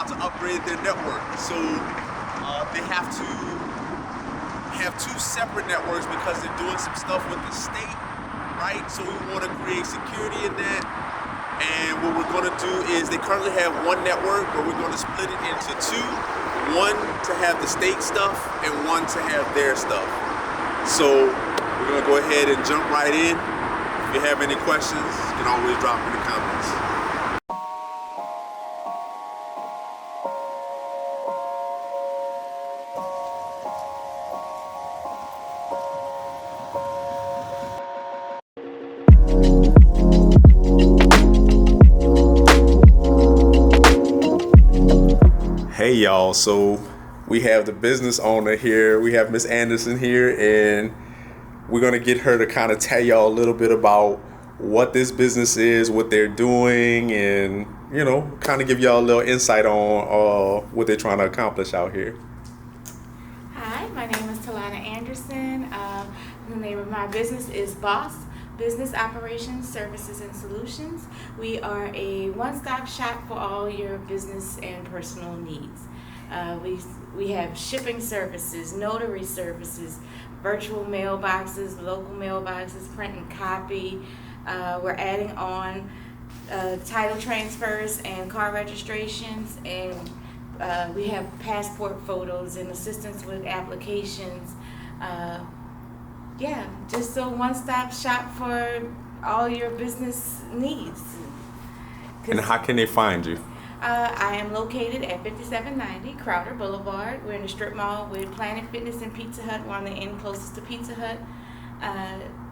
to upgrade their network. So they have to have two separate networks because they're doing some stuff with the state, right? So we want to create security in that. And what we're going to do is they currently have one network, but we're going to split it into two. One to have the state stuff and one to have their stuff. So we're going to go ahead and jump right in. If you have any questions, you can always drop in the comments. Hey y'all, so we have the business owner here. We have Miss Anderson here, and we're gonna get her to kind of tell y'all a little bit about what this business is, what they're doing, and you know, kind of give y'all a little insight on what they're trying to accomplish out here. Hi, my name is Talana Anderson. The name of my business is B.O.S.S, Business Operations, Services, and Solutions. We are a one-stop shop for all your business and personal needs. We have shipping services, notary services, virtual mailboxes, local mailboxes, print and copy. We're adding on title transfers and car registrations, and we have passport photos and assistance with applications. Yeah, just a one-stop shop for all your business needs. And how can they find you? I am located at 5790 Crowder Boulevard. We're in the strip mall with Planet Fitness and Pizza Hut. We're on the end closest to Pizza Hut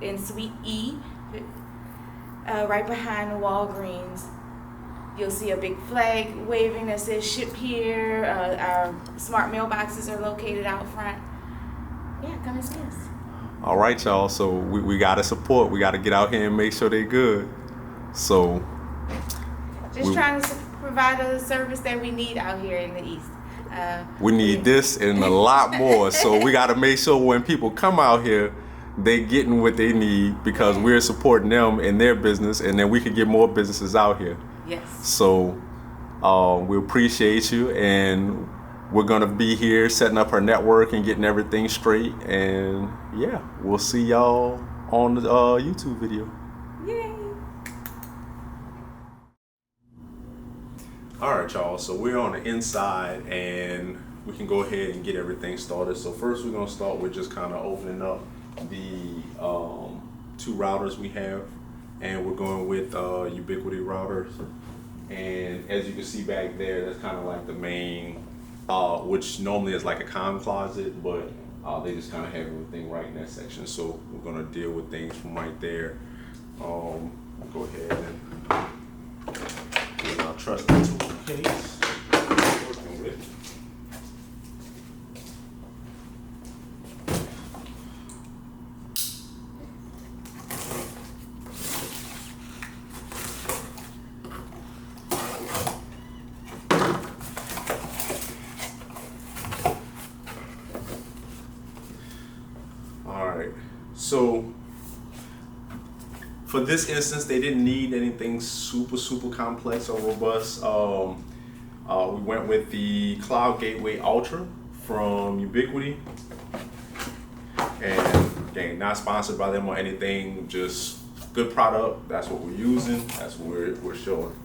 in Suite E, right behind the Walgreens. You'll see a big flag waving that says ship here. Our smart mailboxes are located out front. Yeah, come and see us. All right, y'all. So we got to support. We got to get out here and make sure they're good. So just trying to provide a service that we need out here in the East. We need this and a lot more. So we got to make sure when people come out here, they getting what they need because we're supporting them in their business, and then we can get more businesses out here. Yes. So we appreciate you, and we're gonna be here setting up our network and getting everything straight. And yeah, we'll see y'all on the YouTube video. Yay! All right, y'all. So we're on the inside, and we can go ahead and get everything started. So first, we're gonna start with just kind of opening up the two routers we have, and we're going with Ubiquiti routers. And as you can see back there, that's kind of like the main, which normally is like a comm closet, but they just kind of have everything right in that section. So we're gonna deal with things from right there. Go ahead and get our trusted tool case. Working with. So for this instance, they didn't need anything super complex or robust. We went with the Cloud Gateway Ultra from Ubiquiti. And again, not sponsored by them or anything, just good product. That's what we're using. That's what we're showing.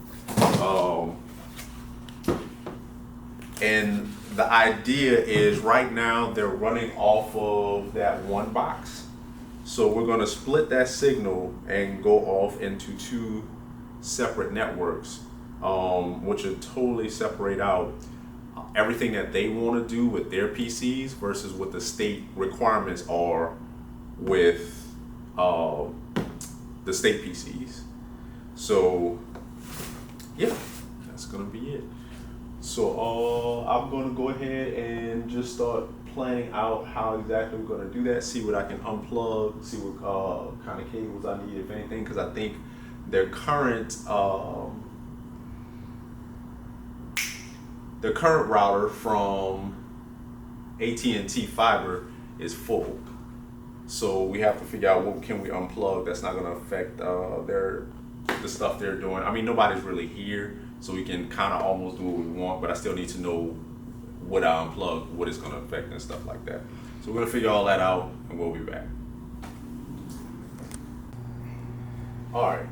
And the idea is right now they're running off of that one box. So we're going to split that signal and go off into two separate networks, which will totally separate out everything that they want to do with their PCs versus what the state requirements are with the state PCs. So yeah, that's going to be it. So I'm going to go ahead and just start planning out how exactly we're going to do that, see what I can unplug, see what kind of cables I need, if anything, because I think their current router from AT&T Fiber is full. So we have to figure out what can we unplug that's not going to affect the stuff they're doing. I mean, nobody's really here so we can kind of almost do what we want, but I still need to know what I unplug, what it's going to affect and stuff like that. So we're going to figure all that out, and we'll be back. All right,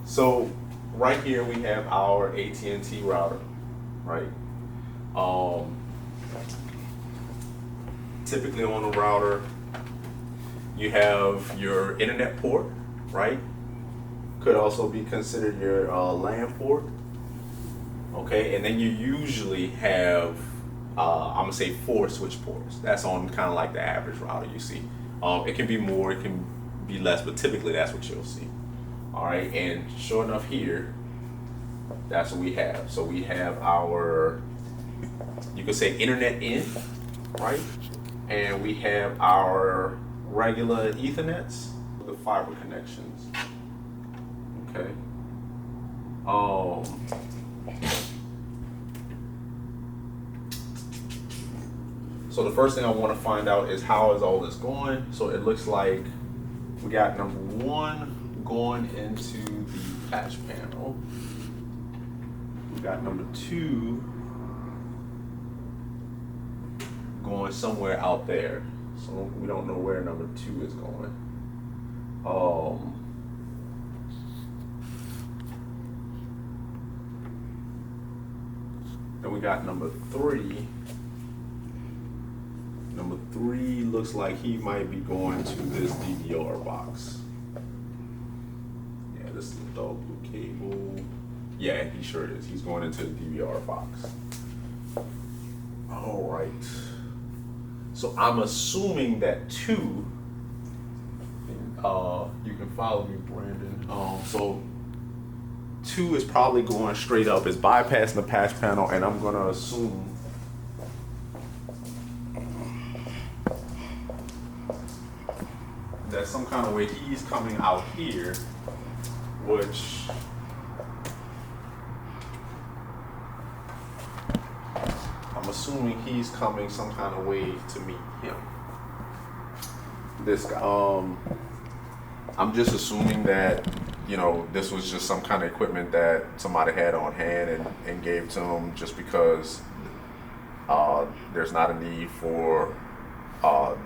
so right here we have our AT&T router, right? Typically on a router, you have your internet port, right? Could also be considered your LAN port, okay? And then you usually have, I'm gonna say 4 switch ports. That's on kind of like the average router you see. It can be more, it can be less, but typically that's what you'll see. All right, and sure enough here, that's what we have. So we have our, you could say internet in, right? And we have our regular Ethernets, the fiber connections. Okay. So the first thing I want to find out is how is all this going. So it looks like we got number 1 going into the patch panel. We got number 2 going somewhere out there. So we don't know where number 2 is going. Then we got number 3. Number 3 looks like he might be going to this DVR box. Yeah, this is the dog blue cable. Yeah, he sure is. He's going into the DVR box. All right. So I'm assuming that 2, you can follow me, Brandon. So 2 is probably going straight up, it's bypassing the patch panel, and I'm gonna assume that some kind of way he's coming out here, which I'm assuming he's coming some kind of way to meet him. This guy, I'm just assuming that, you know, this was just some kind of equipment that somebody had on hand and gave to him just because there's not a need for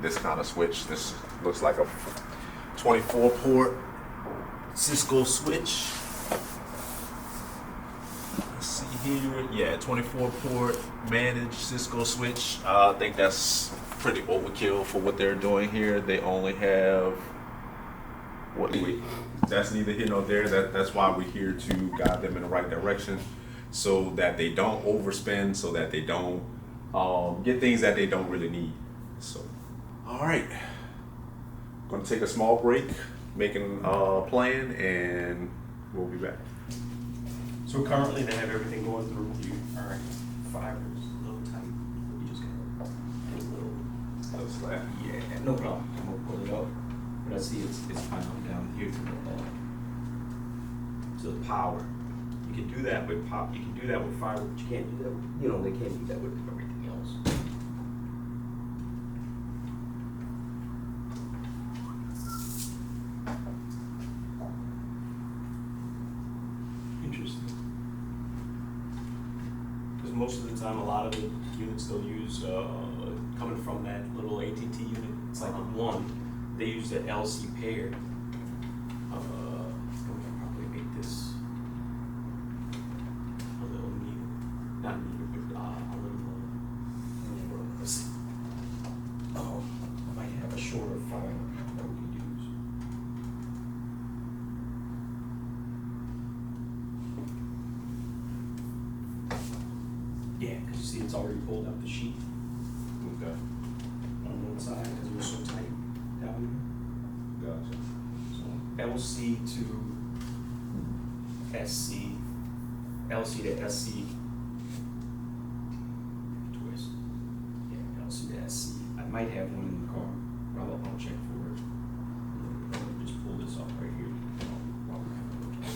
this kind of switch. This looks like a 24 port Cisco switch. Let's see here. Yeah, 24 port managed Cisco switch. I think that's pretty overkill for what they're doing here. They only have that's neither here nor there. That's why we're here to guide them in the right direction, so that they don't overspend, so that they don't get things that they don't really need. So, all right, gonna take a small break, making a plan, and we'll be back. So currently they have everything going through you. All right, fibers a little tight. We just got a little Slack. Yeah, no problem. I'm gonna pull it up. But I see it's fine down here to the power. You can do that with you can do that with fiber, but you can't do that with, they can't do that with everything else. Interesting. Because most of the time, a lot of the units they'll use coming from that little AT&T unit, it's like a 1. They use that LC pair. We can probably make this a little neater, not neater, but a little. Let's see. Oh, I might have a shorter fiber that we can use. Yeah, because you see, it's already pulled out the sheet. Okay. On one side, because it was so tight down here. Gotcha. So LC to SC, LC to SC twist. Yeah, LC to SC. I might have one in the car. I'll check for it. I'll just pull this off right here while we're having a look at it.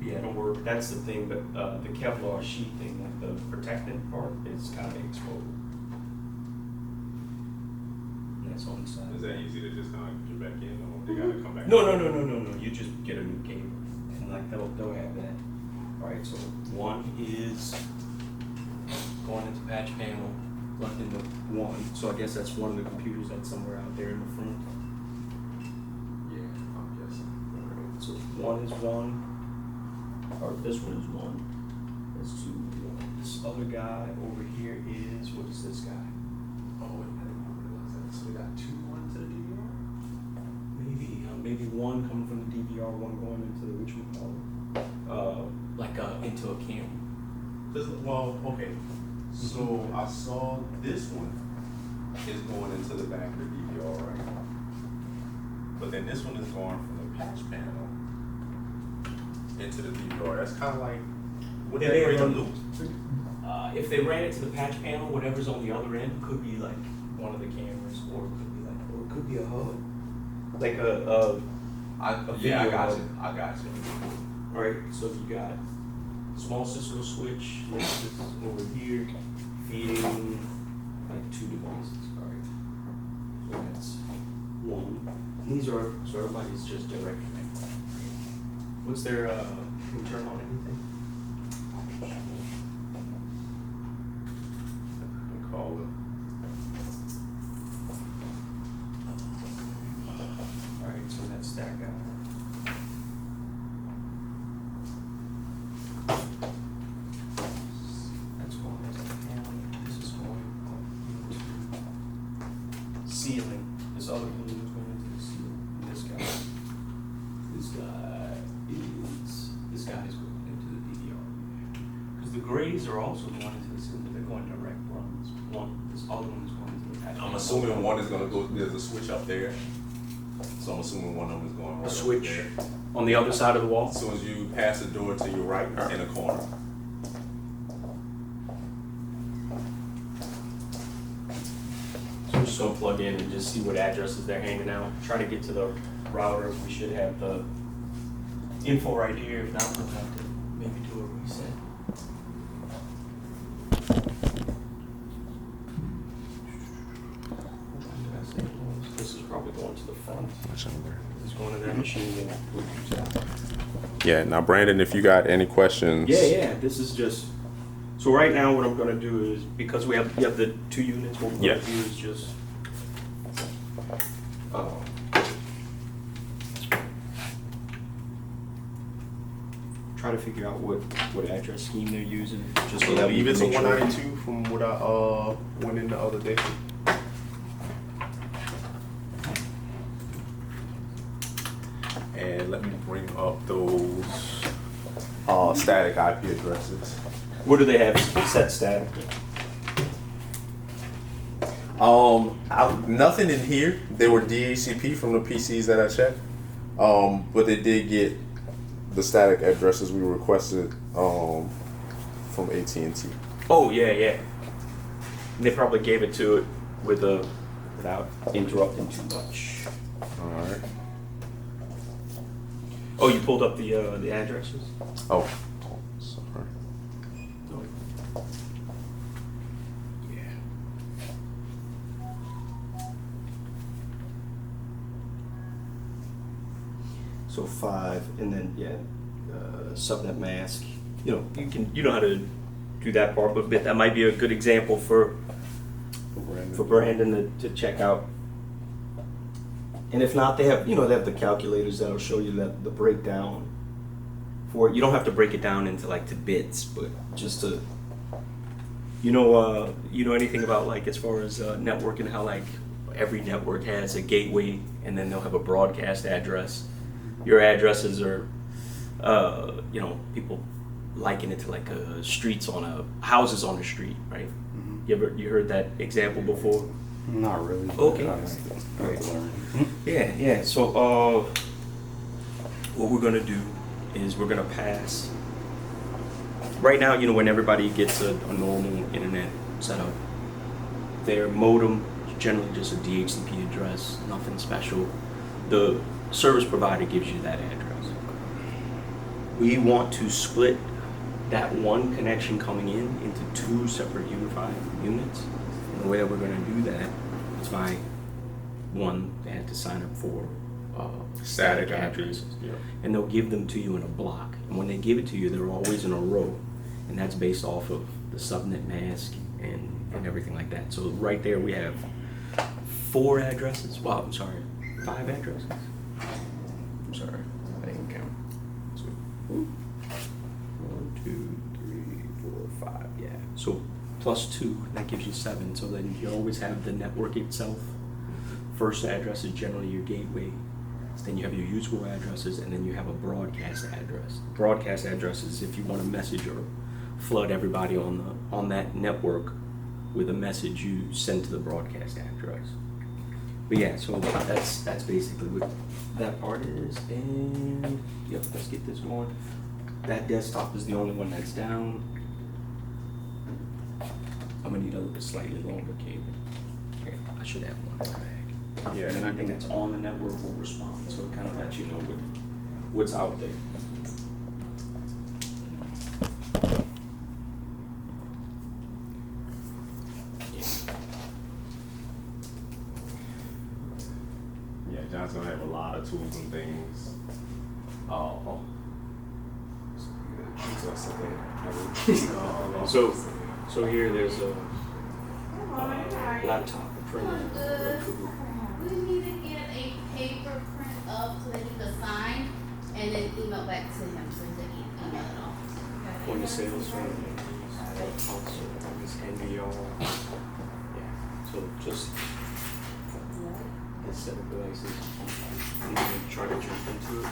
Yeah, don't worry. That's the thing, but the Kevlar sheet thing, like the protectant part, is kind of exposed. its own side. Is that easy to just kind of get back in, or they gotta come back? No. You just get a new cable, and like they'll have that. All right. So one is going into patch panel, plugged into one. So I guess that's one of the computers that's somewhere out there in the front. Yeah, I'm guessing. All right. So one is one, or this one is one. That's two. This other guy over here is, what is this guy? Oh, wait, I didn't realize that. So we got two going to the DVR? Maybe one coming from the DVR, one going into the into a camera. Well, okay. So I saw this one is going into the back of the DVR right now. But then this one is going from the patch panel into the DVR. That's kind of like, would that break a loop? If they ran it to the patch panel, whatever's on the other end could be like one of the cameras, or it could be a hub, like Yeah, I got hub. you. I got you. All right, so you got small Cisco switch this is over here, feeding like two devices. All right, so that's one. These are, so everybody's just direct connect. What's their intern on anything? Call it. Alright, so that's that guy. That's going into the panel. This is going into ceiling. This other balloon is going into the ceiling. And this guy is going into the DVR. Because the grays are also going into the ceiling, but they're going direct runs. This other one is going into the patch. I'm assuming one is going to go, there's a switch up there. So I'm assuming one of them is going right A up switch there. on the other side of the wall. As soon as you pass the door to your right in the corner. So we're just gonna plug in and just see what addresses they're handing out. Try to get to the router. We should have the info right here. If not, we'll have to maybe do a reset. This is probably going to the front. This is going to that machine. Yeah, now Brandon, if you got any questions. Yeah. This is just. So right now, what I'm going to do is, because we have the two units, what we're going to do is just try to figure out what address scheme they're using. Just so I that we believe it's a can make sure. 192 from what I went in the other day. And let me bring up those static IP addresses. What do they have set static? Nothing in here. They were DHCP from the PCs that I checked. But they did get the static addresses we requested from AT&T. Oh yeah. They probably gave it to it without interrupting too much. All right. Oh, you pulled up the addresses? Oh, sorry. Yeah. So 5, and then subnet mask. You know how to do that part, but that might be a good example for Brandon to check out. And if not, they have the calculators that'll show you that the breakdown for it. You don't have to break it down into to bits, but just to you know anything about as far as networking, how every network has a gateway and then they'll have a broadcast address. Your addresses are people liken it to streets on houses on the street, right? Mm-hmm. You heard that example before? Not really. Okay. Right. Yeah. So what we're gonna do is we're gonna pass. Right now, when everybody gets a normal internet setup, their modem is generally just a DHCP address, nothing special. The service provider gives you that address. We want to split that one connection coming in into 2 separate unified units. And the way that we're going to do that is by one, they had to sign up for Static addresses. Yeah. And they'll give them to you in a block. And when they give it to you, they're always in a row. And that's based off of the subnet mask and everything like that. So right there we have 4 addresses. Well, I'm sorry, 5 addresses. I'm sorry, I didn't count. 1, 2, 3, 4, 5, yeah. So plus 2, that gives you 7. So then you always have the network itself. First address is generally your gateway. Then you have your usable addresses, and then you have a broadcast address. Broadcast address is if you want to message or flood everybody on that network with a message you send to the broadcast address. But yeah, so that's basically what that part is. And yep, let's get this going. That desktop is the only one that's down. I'm gonna need a slightly longer cable. Here, I should have one in the bag. Yeah. And anything that's on the network will respond, so it kind of lets you know what's out there. Yeah, John's gonna have a lot of tools and things. So here there's a laptop, a printer. We need to get a paper print up so that he can sign and then email back to him so that he can email it off. Point of sale also is NVR. Yeah, so just this set of devices. I'm going to try to jump into it.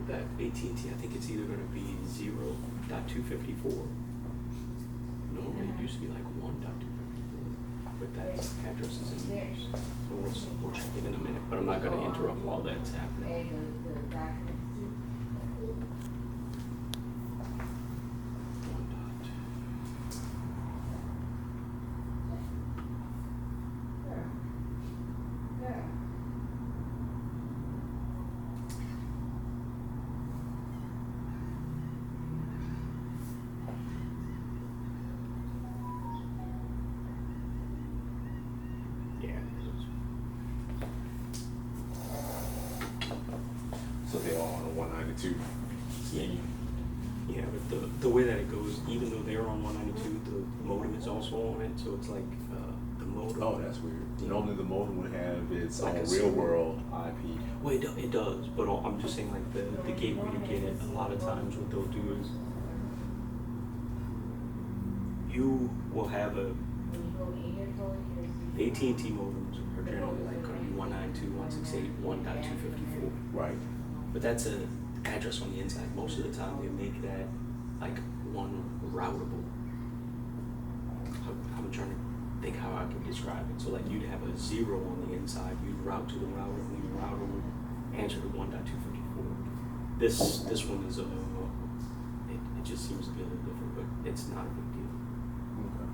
That AT&T, I think it's either going to be 0.254. Normally it used to be like 1.254. But that address is in use. So we'll check it in a minute, but I'm not going to interrupt while that's happening. So they're all on a 192. Yeah, but the way that it goes, even though they're on 192, the modem is also on it, so it's like the modem. Oh, that's weird. Normally the modem would have its Like own a real world IP. Well, it does, but I'm just saying like the gateway to get it, a lot of times what they'll do is you will have the AT&T modems are generally like going to be 192.168.1.254. Right. But that's an address on the inside. Most of the time they make that like one routable. I'm trying to think how I can describe it. So like you'd have a 0 on the inside, you'd route to the router, and the router would answer to 1.254. This one is it just seems to be a little different, but it's not a big deal. Okay.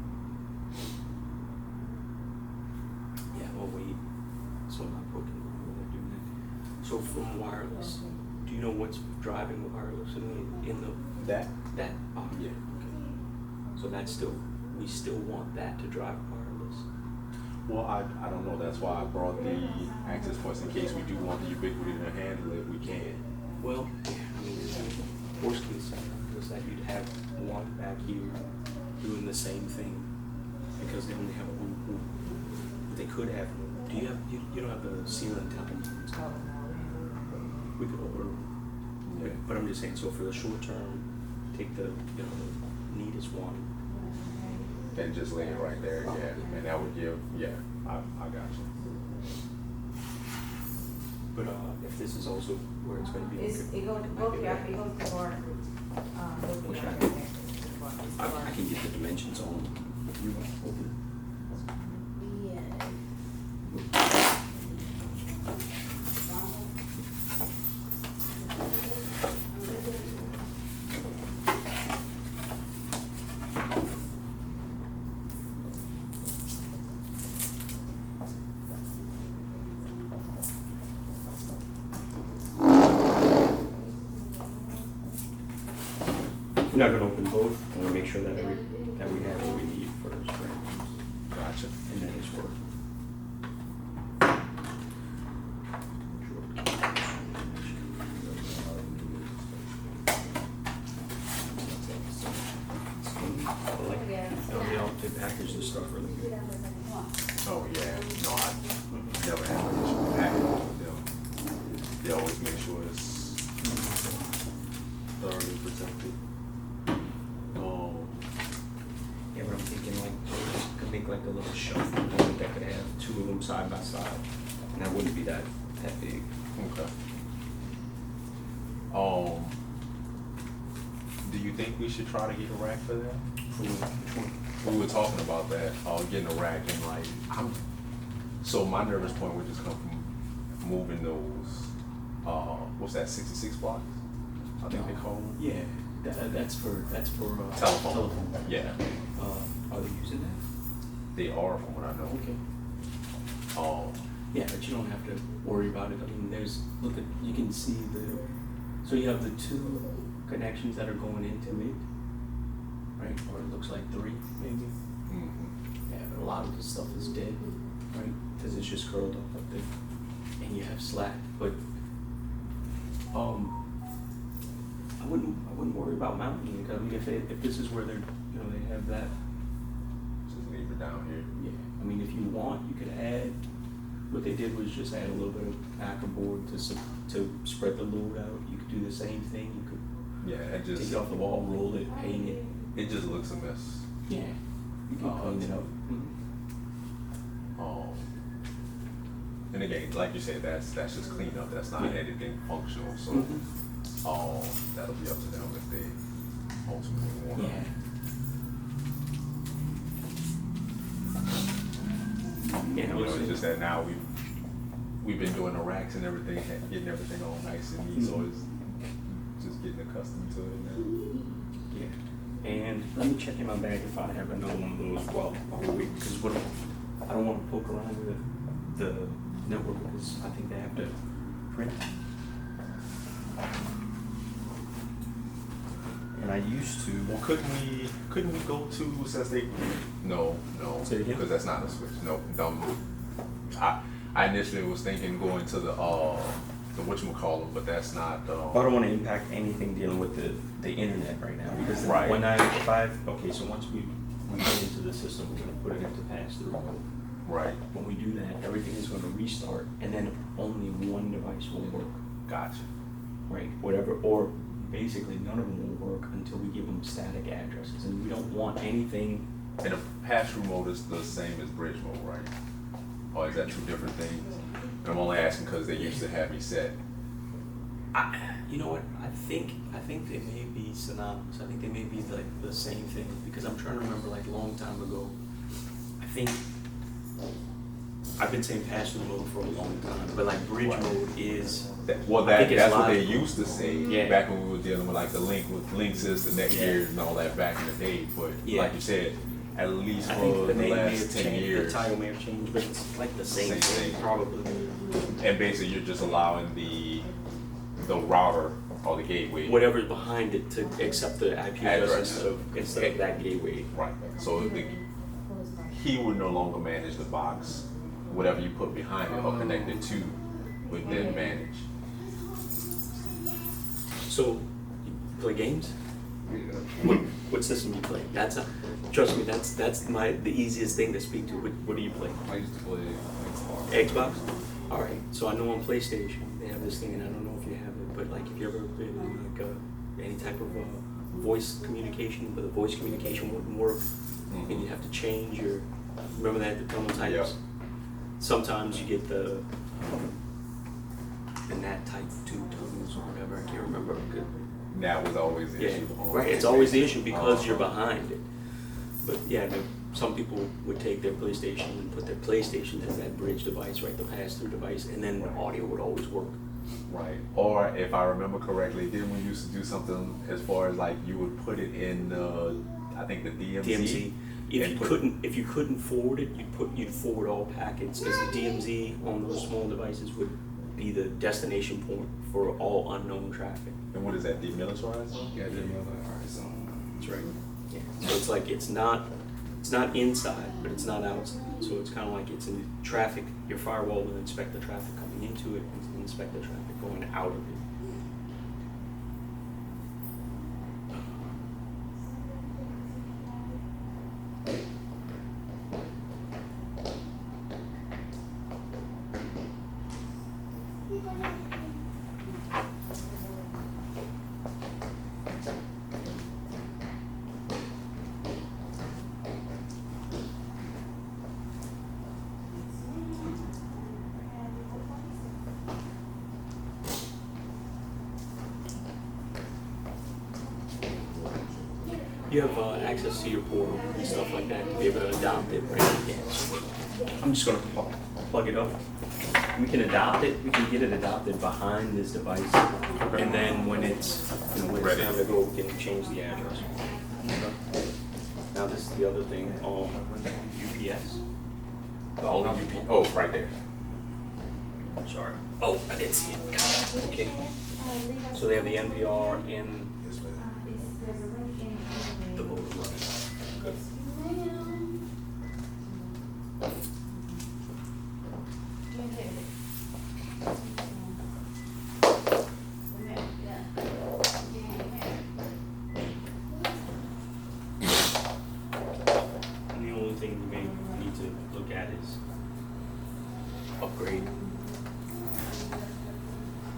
Yeah, I'll wait. So I'm not poking when they're doing that. So from wireless, do you know what's driving wireless in the That? oh, Yeah. okay. So that's we still want that to drive wireless. Well, I don't know. That's why I brought the access points in case we do want the ubiquity to handle it. We can. Well, yeah, I mean, worst case scenario is that you'd have one back here doing the same thing because they only have one. They could have. Do you have? You don't have the ceiling televisions. We could order. Yeah. But I'm just saying. So for the short term, take the the neatest one. And just lay it right there. Yeah. And that would give. Yeah. I got you. But if this is also where it's going to be, It goes to both, yeah, it goes to board. Which I can get the dimensions on. You want to open it? We're not going to open both. I want to make sure that we have what we need first, right? Gotcha. And then it's working. stuff really good. Oh yeah, no, I never had an issue with packing with them. They always make sure it's thoroughly protected. Yeah, but I'm thinking like, could make like a little shelf component that could have two of them side by side, and that wouldn't be that big. Okay. Do you think we should try to get a rack for that? For which one? We were talking about that, getting a rack and like, so my nervous point would just come from moving those, what's that, 66 blocks? I think they call them. Yeah, that's for Telephone. Yeah, Are they using that? they are from what I know. Okay. Yeah, but you don't have to worry about it. I mean, you can see so you have the two connections that are going into it, right? Or it looks like three, maybe. Mm-hmm. Yeah, but a lot of the stuff is dead, right? Because it's just curled up there, and you have slack. But I wouldn't worry about mounting it. I mean, if this is where they have that. Just leave it down here. Yeah, I mean, if you want, you could add. What they did was just add a little bit of backer board to spread the load out. You could do the same thing. You could Yeah, it take just, it off the wall, roll it, paint it. it just looks a mess. Yeah, you can clean it up. And again, like you said, that's just cleanup. That's not Yeah. anything functional. So, that'll be up to them if they ultimately want. Yeah. Yeah, You know, it's just that now we've been doing the racks and everything, getting everything all nice and neat. So it's just getting accustomed to it now. Yeah, and let me check in my bag if I have another one of those while we're waiting, because I don't want to poke around with the network because I think they have to print. And I used to. Well, couldn't we go to since they? No, Say it again? because that's not a switch. No, I initially was thinking going to the whatchamacallit, but that's not. I don't want to impact anything dealing with the internet right now because Right. so once we get into the system, we're going to put it into pass-through mode. Right. When we do that, everything is going to restart, and then only one device will work. Gotcha. Right, whatever, or basically none of them will work until we give them static addresses, and we don't want anything. And the pass-through mode is the same as bridge mode, right? Or is that two different things? And I'm only asking because they used to have me set. You know what? I think they may be synonymous. I think they may be like the same thing because I'm trying to remember like a long time ago. I think I've been saying pass-through mode for a long time, but like bridge Right. mode is. That's it's what they live. used to say Yeah. back when we were dealing with like the link system, net Yeah. gears and all that back in the day. But Yeah. like you said, at least I for think the the name may last have 10 changed, years. the title may have changed, but it's like the same Same thing, thing. probably. And basically you're just allowing the router or the gateway. Whatever's behind it to accept the IP address Address. instead of that gateway. Right. So he would no longer manage the box. Whatever you put behind it or connected to would then manage. So, you play games? What system you play? Trust me, that's the easiest thing to speak to. What do you play? I used to play Xbox? Alright, so I know on PlayStation they have this thing, and I don't know if you have it, but like if you ever been in like any type of voice communication, but the voice communication wouldn't work, and you have to change remember that the tone types? Yep. Sometimes you get the NAT type 2 tones or whatever, I can't remember. That was always the Yeah, issue. right. It's always the issue because you're behind it. But yeah, some people would take their PlayStation and put their PlayStation as that bridge device, right, the pass-through device, and then the audio would always work. Right. Or if I remember correctly, didn't we used to do something as far as like you would put it in I think the DMZ. If you couldn't forward it, you'd forward all packets, because the DMZ on those small devices would be the destination point for all unknown traffic. And what is that, demilitarized zone? Yeah, I didn't know that. Alright, so That's right. Yeah. So it's like it's not inside, but it's not outside. So it's kind of like it's in traffic. Your firewall will inspect the traffic coming into it and inspect the traffic going out of it. You have access to your portal and stuff like that to be able to adopt it, right? Yes. I'm just gonna plug it up. We can adopt it, we can get it adopted behind this device. And then when it's, when it's time to go, we can change the address. Now this is the other thing, UPS. Oh, right there. Sorry. Oh, I didn't see it. Okay. So they have the NPR and the voter money. Good. And the only thing we may need to look at is upgrade.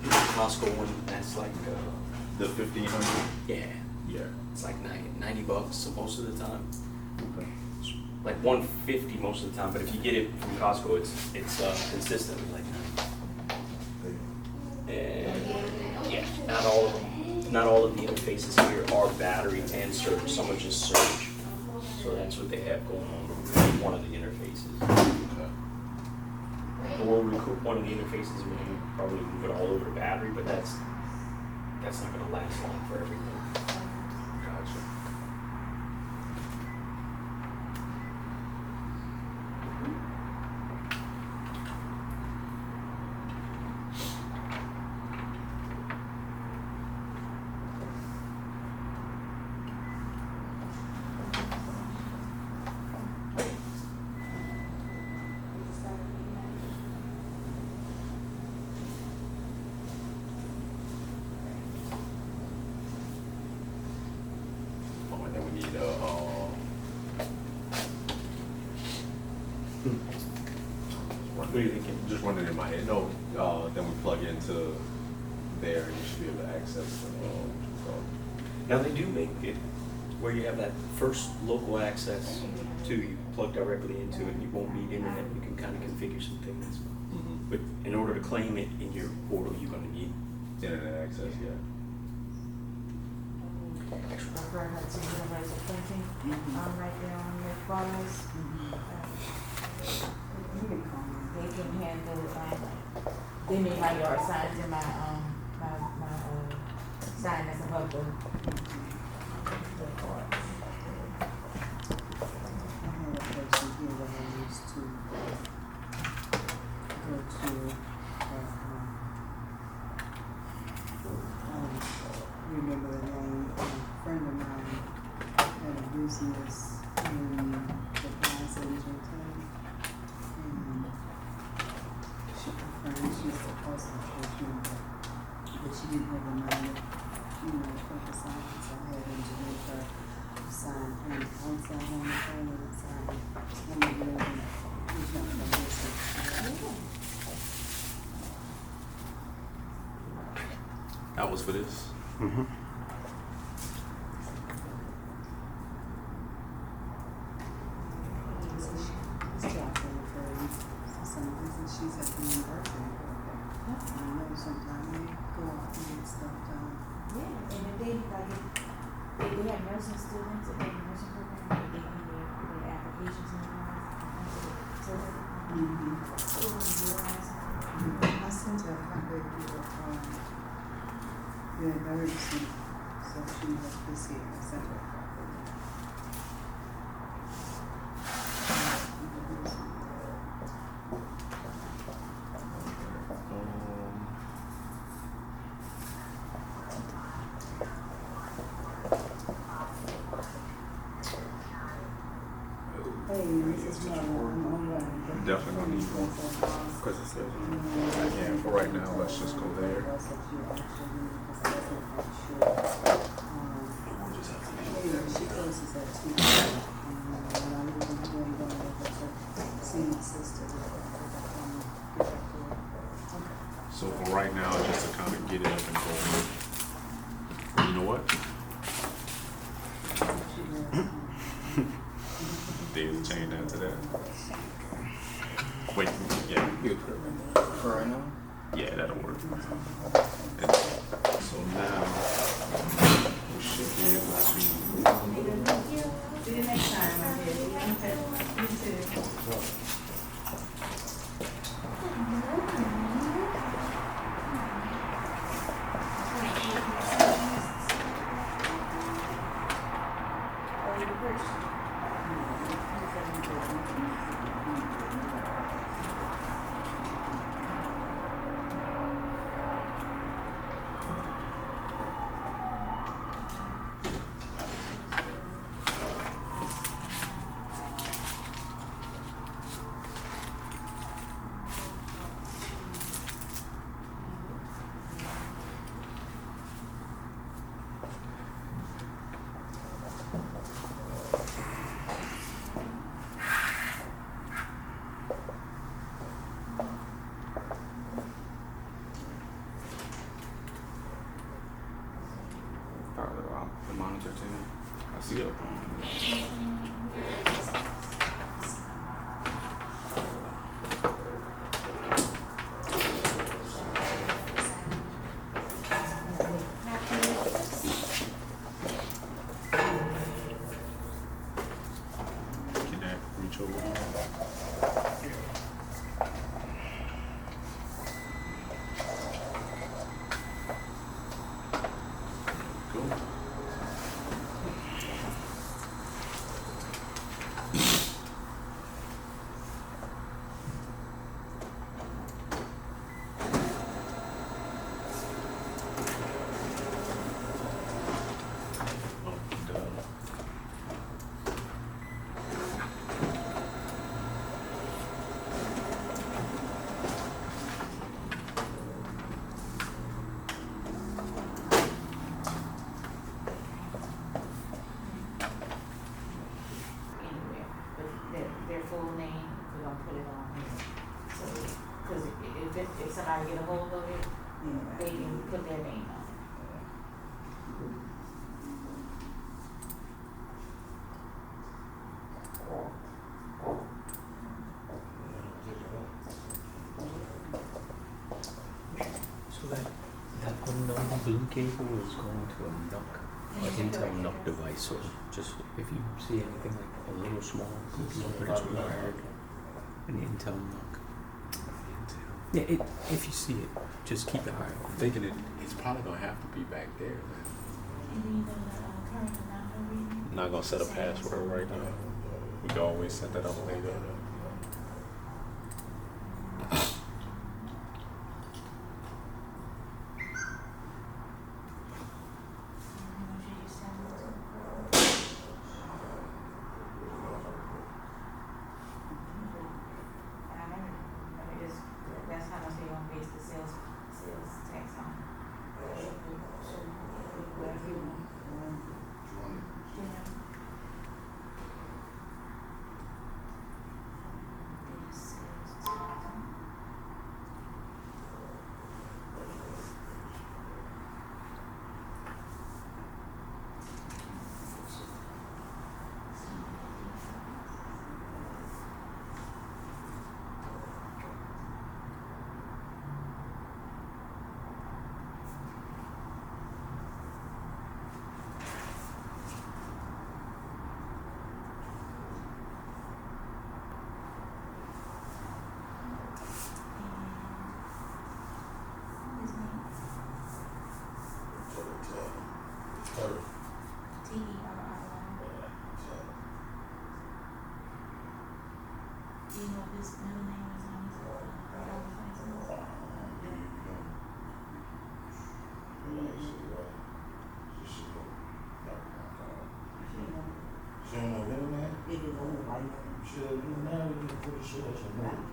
Costco one, that's like The 1500. yeah. Yeah. It's like $90 so most of the time. Okay. Like $150 most of the time, but if you get it from Costco, it's consistently like $90. And yeah, not all of the interfaces here are battery and surge. Some are just surge. So that's what they have going on with one of the interfaces. Okay. We'll recoup one of the interfaces and we can probably move it all over to battery, but that's not going to last long for everything. Gotcha. Oh, and then we need What are you thinking? just running in my head. No, then we plug into there and you should be able to access the Now they do make it where you have that first local access to you plug directly into it and you won't need internet. You can kind of configure some things. But in order to claim it in your portal, you're going to need internet access, yeah. Refer her to universal printing, right there on your photos. They can handle, they made my yard signs and my sign that's above the car. I had a person here that I used to go to, remember the name, a friend of mine had a business in the Plaza in Gentile. And she confirmed she's supposed to church member, but she didn't have the money, for the sign, so I had him to make her sign on the outside on the phone and sign on the building. He's not gonna listen. That was for this. She's at the university. I know sometimes they go out and get stuff done. Yeah, and if they, like, if they have nursing students, if they have nursing program, if they can their applications and all I sent her a copy of the emergency, so she has this here. I sent her a copy. Hey, this is my Definitely gonna need one. Because it says, yeah, for right now, let's just go there. She closes at 2. And I'm going to see my sister. So for right now, just to kind of get it up and going. You know what? David, change that to that. Wait, yeah. For right now? Yeah, that'll work. And so now we should be able to. See you next time, my dear. You too. The monitor too. I see it. Can that reach over? Cool. Anywhere, but their full name, we're gonna put it on here. So, cause if somebody get a hold of it, they can put their name on it. So that unknown blue cable is going to a NUC, an Intel NUC device. So just if you see anything like a little small computer, but it's wired, an Intel NUC. Yeah, if you see it, just keep it high. I'm thinking it's probably gonna have to be back there. And then you know the current amount of reading. I'm not gonna set a password right now. We can always set that up later. That's how much they gonna base the sales tax on. Whatever you want. Yeah. Do you know if his middle name is on his driver's license? She don't know middle name? It is old white. Should you know you can put the shit at your middle.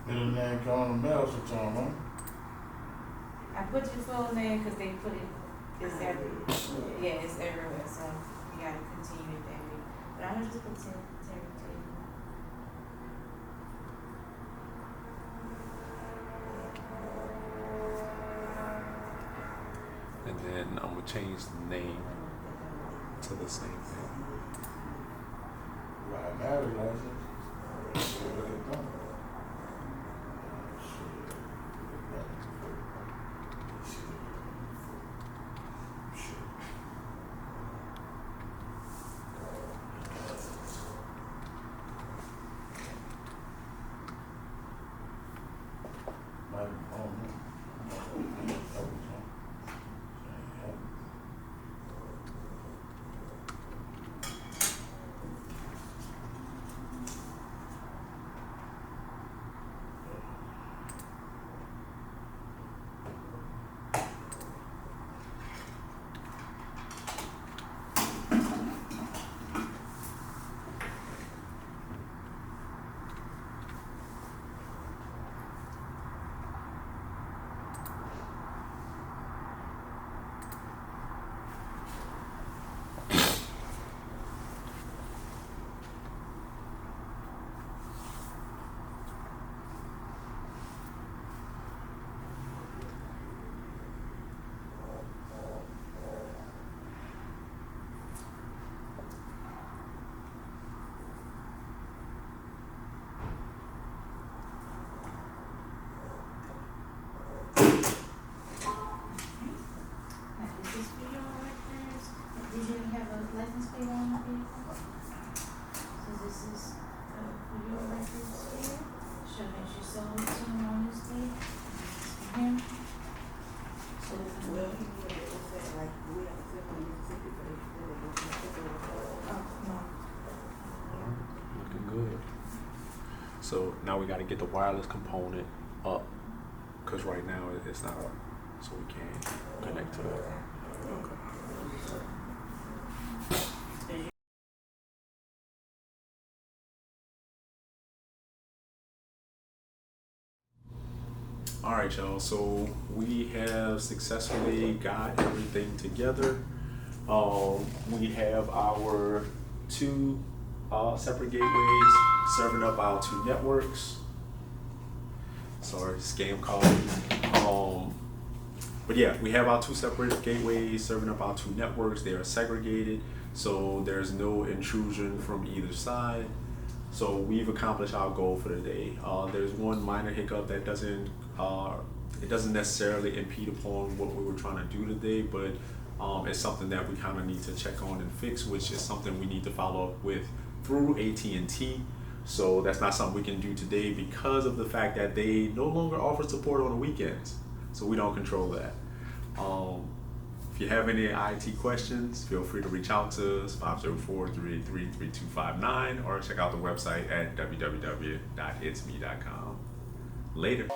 Middle name come on the mail sometime, huh? I put your full name because they put it, it's yeah, it's everywhere, so we gotta continue it that way. But I'm gonna just put Terry. then I'm gonna change the name to the same thing. Right now, the license. Shit, what they done? Shit. Might be on me. Did you have a license plate on the vehicle? So this is for your records here, show that you sold it to him on this day. Him. So, Well, he would have said like, we have to send him a ticket for oh, Looking good. So now we got to get the wireless component up, because right now it's not up, so we can't connect to it. All right, y'all. So we have successfully got everything together. We have our two separate gateways serving up our two networks. Sorry, scam call. But yeah, we have our two separate gateways serving up our two networks. They are segregated, so there's no intrusion from either side. So we've accomplished our goal for the day. There's one minor hiccup that doesn't necessarily impede upon what we were trying to do today, but it's something that we kind of need to check on and fix, which is something we need to follow up with through AT&T. So that's not something we can do today because of the fact that they no longer offer support on the weekends. So we don't control that. If you have any IT questions, feel free to reach out to us, 504-383-3259, or check out the website at www.itsme.com. Later.